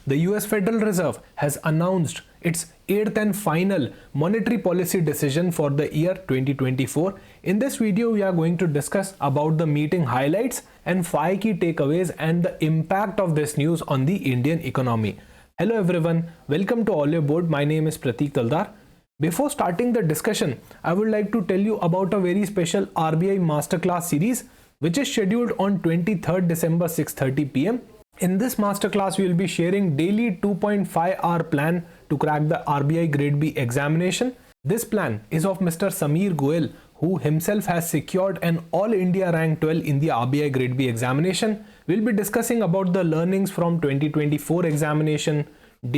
the US Federal Reserve has announced its 8th and final monetary policy decision for the year 2024. In this video, we are going to discuss about the meeting highlights and 5 key takeaways and the impact of this news on the Indian economy. Hello everyone, welcome to All Aboard. My name is Pratik Taldar. Before starting the discussion, I would like to tell you about a very special RBI Masterclass series which is scheduled on 23rd December 6:30 p.m. In this masterclass, we will be sharing daily 2.5-hour plan to crack the RBI Grade B examination. This plan is of Mr. Sameer Goel, who himself has secured an All India rank 12 in the RBI Grade B examination. We'll be discussing about the learnings from 2024 examination,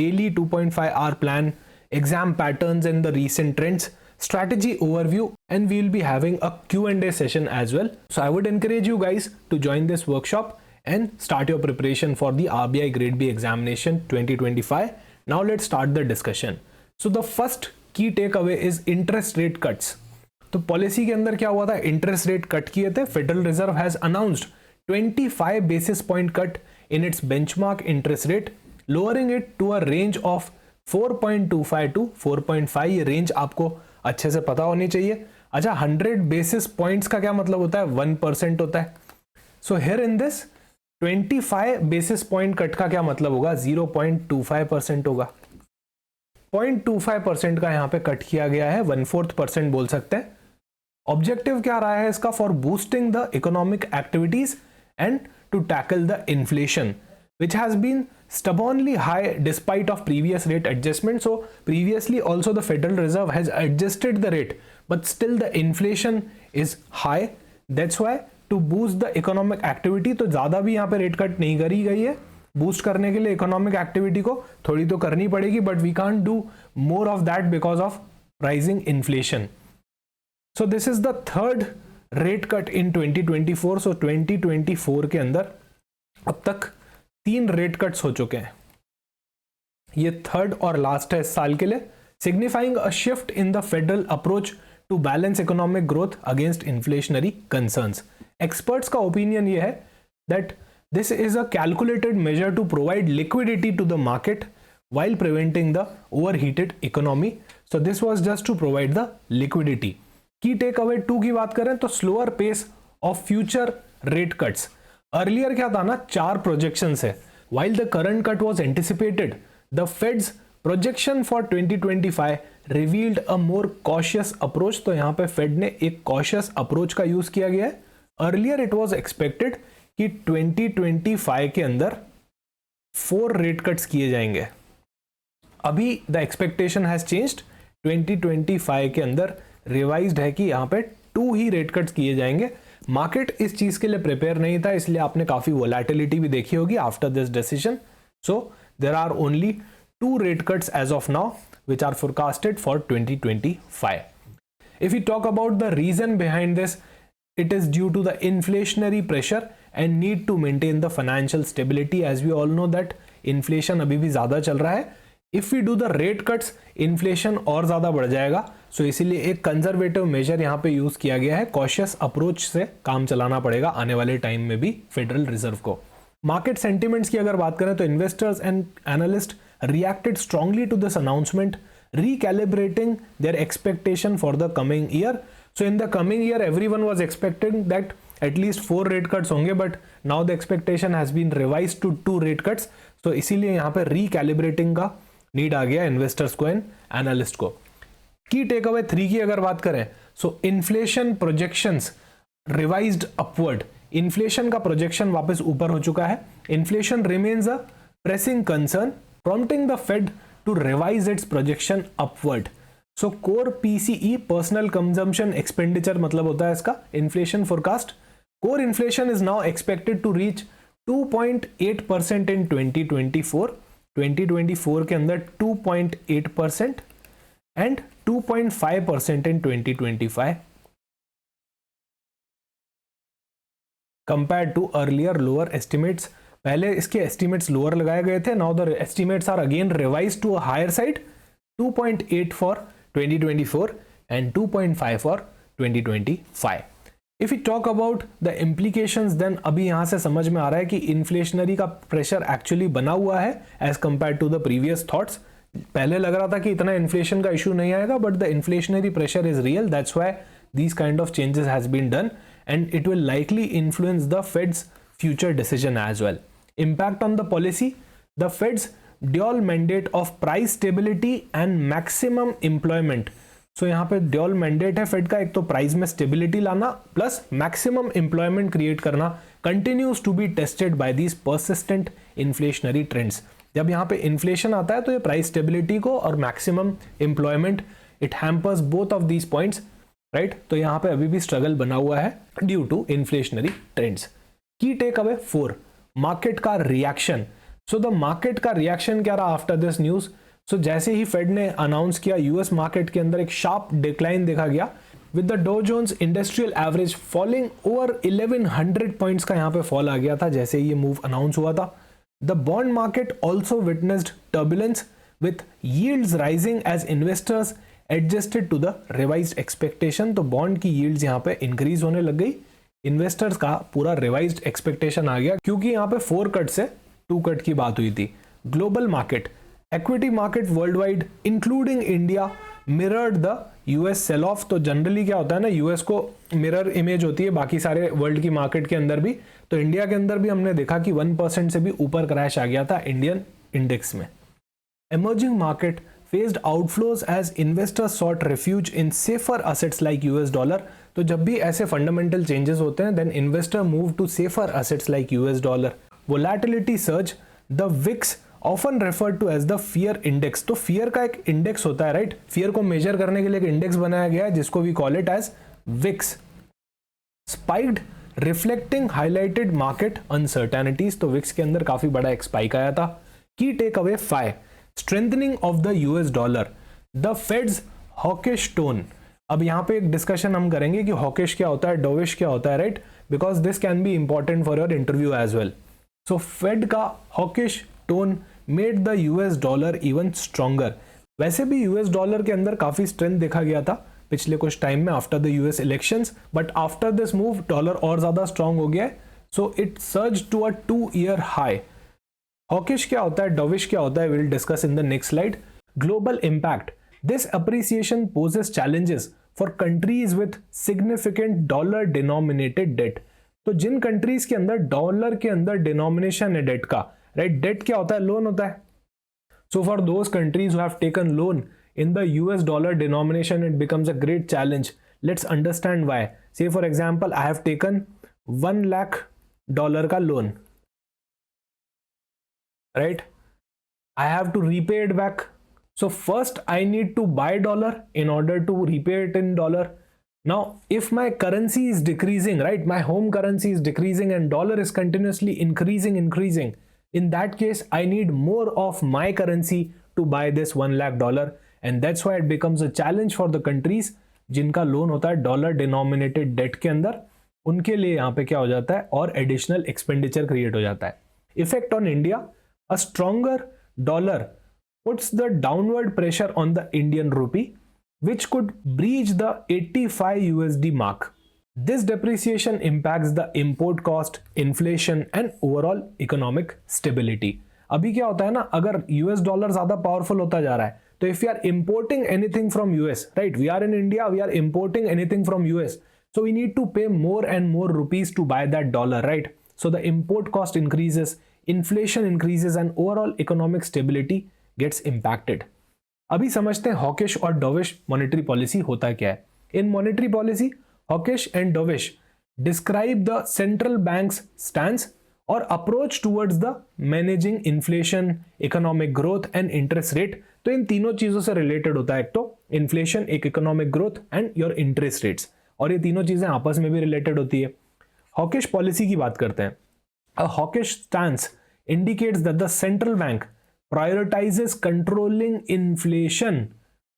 daily 2.5-hour plan, exam patterns and the recent trends, strategy overview, and we'll be having a Q&A session as well. So I would encourage you guys to join this workshop and start your preparation for the RBI Grade B examination 2025. Now let's start the discussion. So the first key takeaway is interest rate cuts. तो policy के अंदर क्या हुआ था, interest rate cut किए थे. Federal reserve has announced 25 basis point cut in its benchmark interest rate, lowering it to a range of 4.25 to 4.5. ये range आपको अच्छे से पता होनी चाहिए. अच्छा, 100 बेसिस पॉइंट्स का क्या मतलब होता है, 1% होता है. So here in this 25 basis point cut का क्या मतलब होगा, 0.25% होगा. 0.25% का यहाँ पे कट किया गया है, 1/4% बोल सकते हैं. ऑब्जेक्टिव क्या रहा है इसका, for boosting the economic activities and to tackle the inflation which has been stubbornly high despite of previous rate adjustment. So previously also the Federal Reserve has adjusted the rate, but still the inflation is high. That's why to boost the economic activity, तो ज़्यादा भी यहाँ पे rate cut नहीं करी गई है. Boost करने के लिए इकोनॉमिक एक्टिविटी को थोड़ी तो करनी पड़ेगी, but we can't do more of that because of rising inflation. So this is the third rate cut in 2024. So 2024 के अंदर अब तक 3 रेट कट्स हो चुके हैं. ये थर्ड और लास्ट है इस साल के लिए, signifying a shift in the federal approach to balance economic growth against inflationary concerns. Experts का ओपिनियन ये है that this is a calculated measure to provide liquidity to the market while preventing the overheated economy. So this was just to provide the liquidity. Key takeaway 2 की बात करें तो slower pace of future rate cuts. Earlier क्या था ना, 4 projections है. While the current cut was anticipated, the Fed's projection for 2025 revealed a more cautious approach. तो यहाँ पे Fed ने एक cautious approach का यूज किया गया है. Earlier it was expected कि 2025 के अंदर 4 रेट कट्स किए जाएंगे. अभी द एक्सपेक्टेशन हैज चेंज्ड. 2025 के अंदर रिवाइज्ड है कि यहाँ पे 2 ही रेट कट्स किए जाएंगे. मार्केट इस चीज के लिए प्रिपेयर नहीं था, इसलिए आपने काफी वोलेटिलिटी भी देखी होगी after this decision. So there are only 2 rate cuts as of now which are forecasted for 2025. If you talk about the reason behind this, it is due to the inflationary pressure and need to maintain the financial stability. As we all know that inflation अभी भी ज़्यादा चल रहा है. If we do the rate cuts, inflation और ज़्यादा बढ़ जाएगा. So इसीलिए एक कंजर्वेटिव मेजर यहाँ पे यूज़ किया गया है. कॉशियस अप्रोच से काम चलाना पड़ेगा आने वाले टाइम में भी फेडरल रिजर्व को. मार्केट सेंटिमेंट्स की अगर बात करें तो investors and analyst reacted strongly to this announcement, recalibrating their expectation for the coming year. So in the coming year, everyone was expecting that at least 4 rate cuts होंगे, but now the expectation has been revised to 2 rate cuts. So इसीलिए यहाँ पे recalibrating का need आ गया investors को and analyst को. Key takeaway 3 की अगर बात करें, so inflation projections revised upward. Inflation का projection वापस ऊपर हो चुका है. Inflation remains a pressing concern, prompting the Fed to revise its projection upward. So core PCE personal consumption expenditure मतलब होता है इसका inflation forecast. Core inflation is now expected to reach 2.8% in 2024. 2024 के अंदर 2.8% and 2.5% in 2025 compared to earlier lower estimates. पहले इसके estimates lower लगाए गए थे. Now the estimates are again revised to a higher side. 2.8 for 2024 and 2.5 for 2025. If you talk about the implications, then अभी यहाँ से समझ में आ रहा है कि इन्फ्लेशनरी का प्रेशर एक्चुअली बना हुआ है as compared to the previous thoughts. पहले लग रहा था कि इतना इन्फ्लेशन का इशू नहीं आएगा, but the inflationary pressure is real. That's why these kind of changes has been done, and it will likely influence the Fed's future decision as well. Impact on the policy: the Fed's dual mandate of price stability and maximum employment. So यहाँ पे dual mandate है Fed का, एक तो price में stability लाना plus maximum employment create करना, continues to be tested by these persistent inflationary trends. जब यहाँ पे इन्फ्लेशन आता है तो ये प्राइस स्टेबिलिटी को और maximum employment, it hampers both of these points, right. तो यहाँ पे अभी भी स्ट्रगल बना हुआ है due to inflationary trends. Key takeaway 4, market का रिएक्शन. सो द मार्केट का रिएक्शन क्या रहा आफ्टर दिस न्यूज. सो जैसे ही फेड ने अनाउंस किया, यूएस मार्केट के अंदर एक शार्प डिक्लाइन देखा गया, with the Dow Jones industrial average falling over 1100 points का यहाँ पे फॉल आ गया था जैसे ये मूव अनाउंस हुआ था. The bond market also witnessed turbulence with yields rising as investors adjusted to the revised expectation. तो बॉन्ड की यील्ड्स यहाँ पे इंक्रीज होने लग गई, इन्वेस्टर्स का पूरा रिवाइज्ड एक्सपेक्टेशन आ गया क्योंकि यहाँ पे 4 कट से 2 कट की बात हुई थी. Global market, equity market worldwide including India mirrored the US sell off. तो जनरली क्या होता है ना, यूएस को मिरर इमेज होती है बाकी सारे वर्ल्ड की मार्केट के अंदर भी. तो इंडिया के अंदर भी हमने देखा कि 1% से भी ऊपर क्रैश आ गया था इंडियन इंडेक्स में. Emerging market faced outflows as investors sought refuge in safer assets like US dollar. तो जब भी ऐसे फंडामेंटल चेंजेस होते हैं, then investor move to safer assets like US dollar. Volatility surge, the VIX often referred to as the fear index. तो fear का एक index होता है, राइट. fear को मेजर करने के लिए एक इंडेक्स बनाया गया है जिसको we call it as VIX. Spiked, reflecting highlighted market uncertainties. तो VIX के अंदर काफी बड़ा एक स्पाइक आया था. Key takeaway 5, strengthening of the US dollar, the Fed's hawkish tone. अब यहाँ पे एक डिस्कशन हम करेंगे कि हॉकिश क्या होता है, डोविश क्या होता है, right, because this can be important for your interview as well. So Fed का hawkish tone made the US dollar even stronger. वैसे भी यूएस डॉलर के अंदर काफी स्ट्रेंथ देखा गया था पिछले कुछ टाइम में after the US elections, but after this move dollar और ज्यादा स्ट्रॉन्ग हो गया है. So it surge to a 2-year high. Hawkish क्या होता है, डोविश क्या होता है, will discuss in the next slide. Global impact, this appreciation poses challenges for countries with significant dollar denominated debt. तो जिन कंट्रीज के अंदर डॉलर के अंदर डिनोमिनेशन है डेट का, राइट, डेट क्या होता है, लोन होता है. So for those countries who have taken loan in the US dollar denomination, it becomes a great challenge. Let's understand why. Say for example, I have taken $1 lakh का loan, right? I have to repay it back. So first I need to buy dollar in order to repay it in dollar. Now, if my currency is decreasing, right, my home currency is decreasing and dollar is continuously increasing, in that case, I need more of my currency to buy this $1 lakh. And that's why it becomes a challenge for the countries जिनका loan होता है dollar denominated date के अंदर, उनके लिए यहाँ पे क्या हो जाता है और एडिशनल एक्सपेंडिचर क्रिएट हो जाता है. Effect on India, a stronger dollar puts the downward pressure on the Indian रूपी which could breach the 85 USD mark. This depreciation impacts the import cost, inflation and overall economic stability. अभी क्या होता है ना, अगर यूएस डॉलर ज्यादा powerful होता जा रहा है तो if you are importing anything from US, right, we are in India, we are importing anything from US, so we need to pay more and more rupees to buy that dollar, right? So the import cost increases, inflation increases and overall economic stability gets impacted. अभी समझते हैं hawkish और dovish monetary policy होता क्या है. In monetary policy hawkish and dovish describe the central bank's stance और approach towards the managing inflation, economic growth and interest rate. तो इन तीनों चीजों से रिलेटेड होता है, एक तो इन्फ्लेशन, एक economic growth and your interest rates, और ये तीनों चीजें आपस में भी रिलेटेड होती है. हॉकिश पॉलिसी की बात करते हैं. A hawkish stance indicates that the central bank prioritizes controlling inflation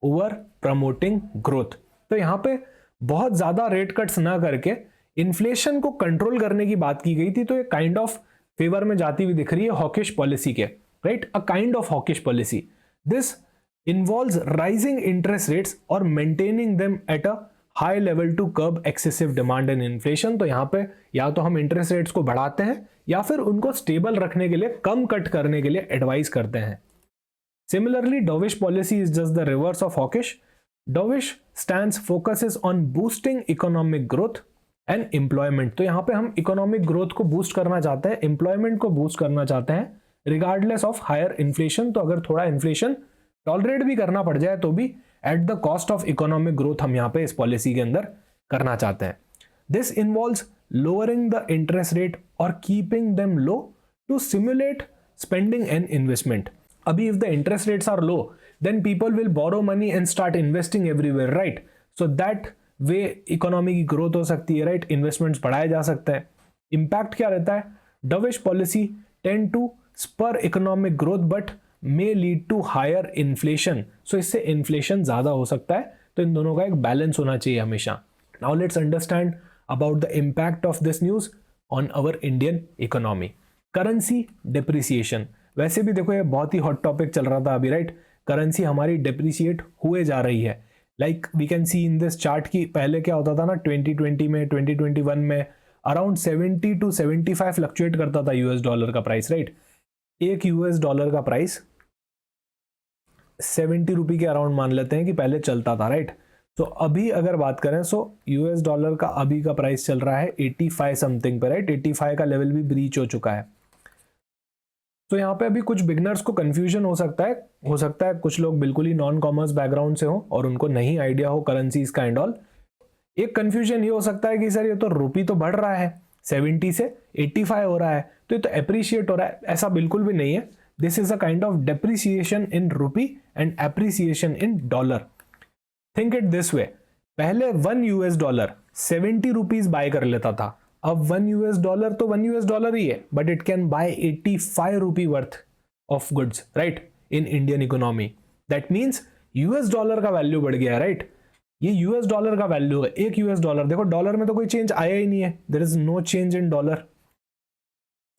over promoting growth. तो यहाँ पे बहुत ज्यादा रेट कट्स ना करके इन्फ्लेशन को कंट्रोल करने की बात की गई थी, तो ये काइंड ऑफ फेवर में जाती हुई दिख रही है हॉकिश पॉलिसी के, right, a kind of hawkish policy. This involves raising interest rates और maintaining them at a high level to curb excessive demand and inflation. तो यहाँ पे या तो हम इंटरेस्ट रेट्स को बढ़ाते हैं या फिर उनको स्टेबल रखने के लिए, कम कट करने के लिए एडवाइस करते हैं। Similarly dovish policy is just the reverse of hawkish. Dovish stands focuses on boosting economic growth and employment. तो यहाँ पे हम इकोनॉमिक ग्रोथ को बूस्ट करना चाहते हैं, एम्प्लॉयमेंट को बूस्ट करना चाहते हैं रिगार्डलेस ऑफ हायर इन्फ्लेशन। तो अगर थोड़ा इन्फ्लेशन टॉलरेट भी करना पड़ जाए तो भी at the cost of economic growth हम यहाँ पे इस पॉलिसी के अंदर करना चाहते हैं। This involves lowering the interest rate और keeping them low to simulate spending and investment. अभी if the interest rates are low then people will borrow money and start investing everywhere, right? So that way economy की growth हो सकती है, right? Investments बढ़ाए जा सकते हैं। Impact क्या रहता है? Dovish policy tend to spur economic growth but may lead to higher inflation. So इससे इन्फ्लेशन ज्यादा हो सकता है, तो इन दोनों का एक बैलेंस होना चाहिए हमेशा। Now let's understand about the impact of this news on our Indian economy. Currency depreciation, वैसे भी देखो ये बहुत ही हॉट टॉपिक चल रहा था अभी, राइट? करेंसी हमारी डिप्रिसिएट हुए जा रही है। Like we can see in this chart की पहले क्या होता था ना, 2020 में 2021 में अराउंड 70 to 75 फ्लक्चुएट करता था यूएस डॉलर का प्राइस, राइट? एक यूएस डॉलर का प्राइस 70 रुपये के अराउंड मान लेते हैं कि पहले चलता था, राइट? तो अभी अगर बात करें सो यूएस डॉलर का अभी का प्राइस चल रहा है 85 समथिंग पे, राइट? 85 का लेवल भी ब्रीच हो चुका है। तो यहाँ पे अभी कुछ बिगनर्स को कंफ्यूजन हो सकता है कुछ लोग बिल्कुल ही नॉन कॉमर्स बैकग्राउंड से हो और उनको नहीं आइडिया हो करेंसीज का एंड ऑल। एक कंफ्यूजन ये हो सकता है कि सर ये तो रुपी तो बढ़ रहा है, 70 से 85 हो रहा है, तो ये तो एप्रिशिएट हो रहा है। ऐसा बिल्कुल भी नहीं है। This is a kind of depreciation in rupee and appreciation in dollar. Think it this way, पहले 1 यूएस डॉलर 70 रुपीज बाय कर लेता था, अब 1 यूएस डॉलर तो 1 यूएस डॉलर ही है, but it can buy 85 rupee worth of goods, right? In Indian economy. That means US dollar का value बढ़ गया है, राइट? ये यूएस डॉलर का वैल्यू है, एक यूएस डॉलर। देखो डॉलर में तो कोई चेंज आया ही नहीं है, there is no change in dollar,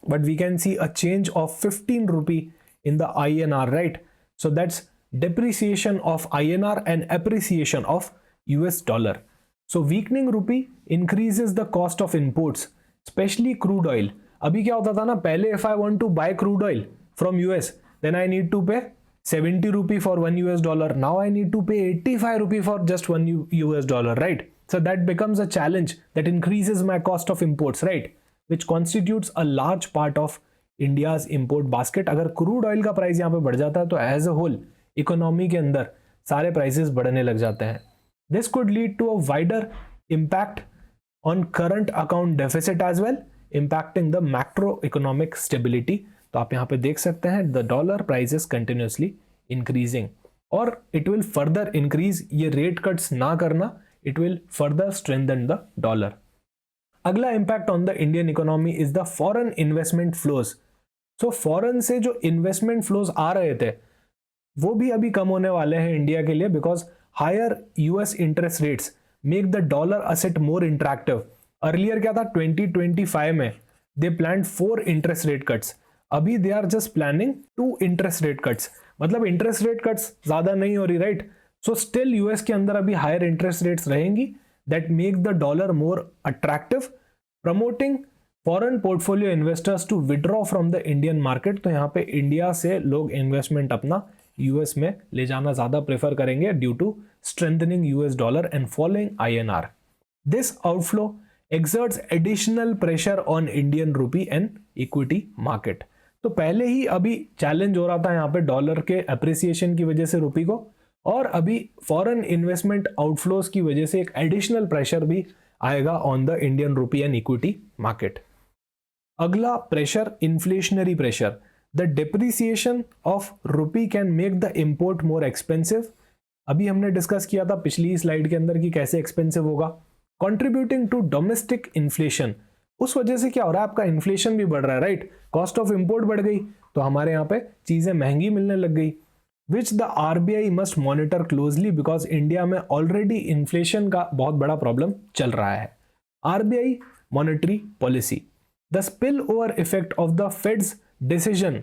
but we can see a change of 15 rupee in the INR, right? So that's depreciation of INR and appreciation of US dollar. So weakening rupee increases the cost of imports, especially crude oil. अभी क्या होता था ना, पहले if I want to buy crude oil from US, then I need to pay 70 rupee for 1 US dollar. Now I need to pay 85 rupee for just 1 US dollar, right? So that becomes a challenge that increases my cost of imports, right? Which constitutes a large part of India's import basket. अगर crude oil का price यहाँ पे बढ़ जाता है तो as a whole economy के अंदर सारे प्राइसेस बढ़ने लग जाते हैं। This could lead to a wider impact on current account deficit as well, impacting the macro economic stability. तो आप यहाँ पे देख सकते हैं the dollar price is continuously increasing और इट विल फर्दर इंक्रीज। ये रेट कट्स ना करना, it will further strengthen the dollar. अगला impact on the Indian economy is the foreign investment flows. So foreign से जो इन्वेस्टमेंट फ्लोज आ रहे थे वो भी अभी कम होने वाले हैं इंडिया के लिए, because higher US interest rates make the dollar asset more interactive. Earlier क्या था, 2025 में they planned 4 interest rate cuts, अभी they are just planning 2 interest rate cuts. मतलब इंटरेस्ट रेट कट्स ज्यादा नहीं हो रही, राइट? सो स्टिल यूएस के अंदर अभी हायर इंटरेस्ट रेट्स रहेंगी that make the dollar more attractive, promoting foreign portfolio investors to withdraw from the Indian market. तो यहाँ पे इंडिया से लोग इन्वेस्टमेंट अपना यूएस में ले जाना ज्यादा प्रेफर करेंगे due to strengthening US dollar and following INR। This outflow exerts additional pressure on Indian rupee and equity market. तो पहले ही अभी चैलेंज हो रहा था यहाँ पे डॉलर के अप्रिसिएशन की वजह से रूपी को, और अभी फॉरेन इन्वेस्टमेंट आउटफ्लोज की वजह से एक एडिशनल प्रेशर भी आएगा on the Indian rupee and equity market. अगला pressure, inflationary pressure. The depreciation of rupee can make the import more expensive. अभी हमने डिस्कस किया था पिछली स्लाइड के अंदर कि कैसे एक्सपेंसिव होगा। Contributing to domestic inflation, उस वजह से क्या हो रहा है, आपका इन्फ्लेशन भी बढ़ रहा है, राइट? कॉस्ट ऑफ इंपोर्ट बढ़ गई तो हमारे यहाँ पे चीजें महंगी मिलने लग गई, which the RBI must monitor closely because India में ऑलरेडी इन्फ्लेशन का बहुत बड़ा प्रॉब्लम चल रहा है। RBI monetary policy, the spill over effect of the fades decision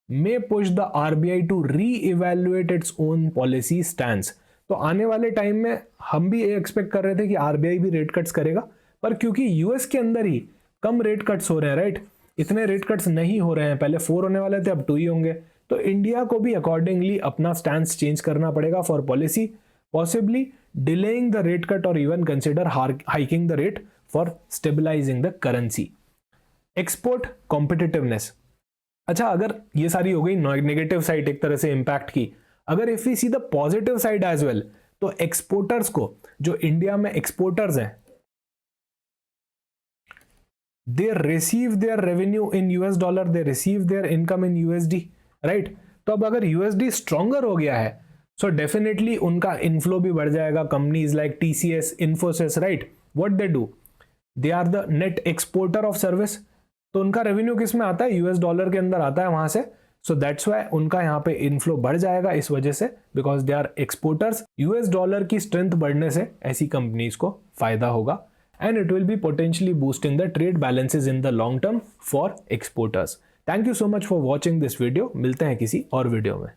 may push the RBI to re-evaluate its own policy stance. तो आने वाले टाइम में हम भी ये एक्सपेक्ट कर रहे थे कि आरबीआई भी रेट कट्स करेगा, पर क्योंकि यूएस के अंदर ही कम रेट कट्स हो रहे हैं, राइट, इतने रेट कट्स नहीं हो रहे हैं, पहले 4 होने वाले थे, अब 2 ही होंगे, तो इंडिया को भी अकॉर्डिंगली अपना स्टैंड चेंज करना पड़ेगा for policy, possibly delaying the rate cut और even consider hiking the rate for stabilising the currency. Export competitiveness, अच्छा अगर ये सारी हो गई नेगेटिव साइड एक तरह से इंपैक्ट की, अगर if we see the positive side as well, तो एक्सपोर्टर्स को, जो इंडिया में एक्सपोर्टर्स हैं, they receive their revenue in US dollar, they receive their income in USD, right? तो अब अगर USD स्ट्रॉन्गर हो गया है, सो डेफिनेटली उनका इनफ्लो भी बढ़ जाएगा। Companies like TCS, Infosys, right, what they do, they are the net exporter of service, तो उनका रेवेन्यू किस में आता है, US डॉलर के अंदर आता है वहां से, सो दैट्स वाई उनका यहाँ पे इनफ्लो बढ़ जाएगा इस वजह से, because they are exporters. US dollar की स्ट्रेंथ बढ़ने से ऐसी कंपनीज को फायदा होगा, and it will be potentially boosting the trade balances in the long term for exporters. Thank you so much for watching this video. मिलते हैं किसी और वीडियो में।